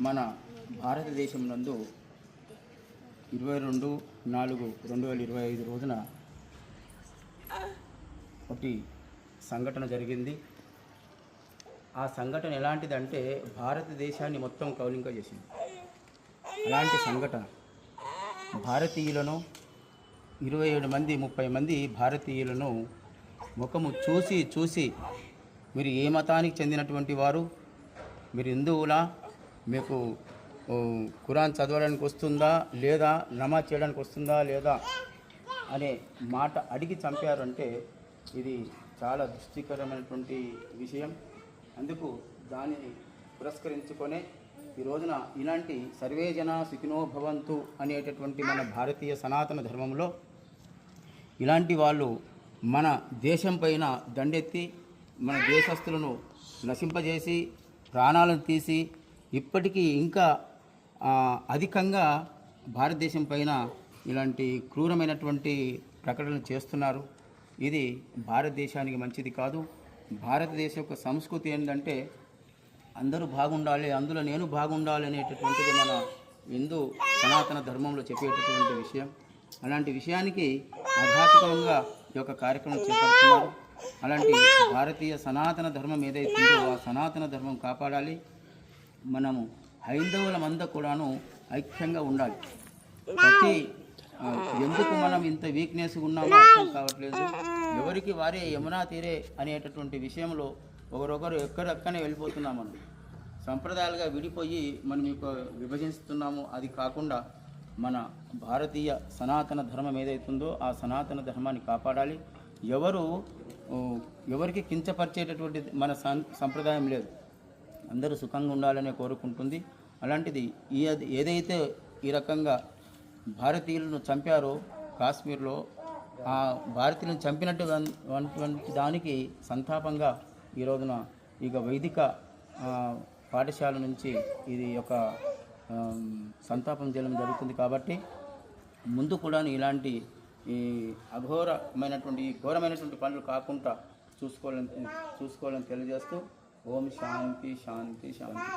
మన భారతదేశం నందు 22/4/2025 రోజున ఒకటి సంఘటన జరిగింది. ఆ సంఘటన ఎలాంటిదంటే భారతదేశాన్ని మొత్తం కౌలింపజేసింది. అలాంటి సంఘటన భారతీయులను 27 మంది 30 మంది భారతీయులను ముఖము చూసి మీరు ఏ మతానికి చెందినటువంటి వారు, మీరు హిందువులా, మీకు ఖురాన్ చదవడానికి వస్తుందా లేదా, నమాజ్ చేయడానికి వస్తుందా లేదా అనే మాట అడిగి చంపారు. అంటే ఇది చాలా దుస్థికరమైనటువంటి విషయం. అందుకు దానిని పురస్కరించుకొనే ఈ రోజున ఇలాంటి సర్వే జన సుఖినో భవంతు అనేటటువంటి మన భారతీయ సనాతన ధర్మంలో ఇలాంటి వాళ్ళు మన దేశం పైన దండెత్తి మన దేశస్తులను నశింపజేసి ప్రాణాలను తీసి ఇప్పటికీ ఇంకా అధికంగా భారతదేశం పైన ఇలాంటి క్రూరమైనటువంటి ప్రకటనలు చేస్తున్నారు. ఇది భారతదేశానికి మంచిది కాదు. భారతదేశ యొక్క సంస్కృతి ఏంటంటే అందరూ బాగుండాలి, అందులో నేను బాగుండాలి అనేటటువంటిది మన హిందూ సనాతన ధర్మంలో చెప్పేటటువంటి విషయం. అలాంటి విషయానికి ఆఘాతకంగా ఈ యొక్క కార్యక్రమం చేపడుతున్నారు. అలాంటి భారతీయ సనాతన ధర్మం ఏదైతుందో ఆ సనాతన ధర్మం కాపాడాలి. మనము హైందవులమంతా కూడాను ఐక్యంగా ఉండాలి. ఎందుకు మనం ఇంత వీక్నెస్ ఉన్నామో అర్థం కావట్లేదు. ఎవరికి వారే యమునా తీరే అనేటటువంటి విషయంలో ఒకరొకరు ఎక్కడెక్కనే వెళ్ళిపోతున్నాం. మనం సంప్రదాయాలుగా విడిపోయి మనం విభజిస్తున్నాము. అది కాకుండా మన భారతీయ సనాతన ధర్మం ఏదైతుందో ఆ సనాతన ధర్మాన్ని కాపాడాలి. ఎవరికి కించపరిచేటటువంటి మన సంప్రదాయం లేదు. అందరూ సుఖంగా ఉండాలనే కోరుకుంటుంది. అలాంటిది ఏదైతే ఈ రకంగా భారతీయులను చంపారో కాశ్మీర్లో, ఆ భారతీయులను చంపినటువంటి దానికి సంతాపంగా ఈ రోజున ఇక వైదిక పాఠశాల నుంచి ఇది ఒక సంతాపం చేయడం జరుగుతుంది. కాబట్టి ముందు కూడా ఇలాంటి ఈ ఘోరమైనటువంటి పనులు కాకుండా చూసుకోవాలని తెలియజేస్తూ ఓం శాంతి శాంతి శాంతి.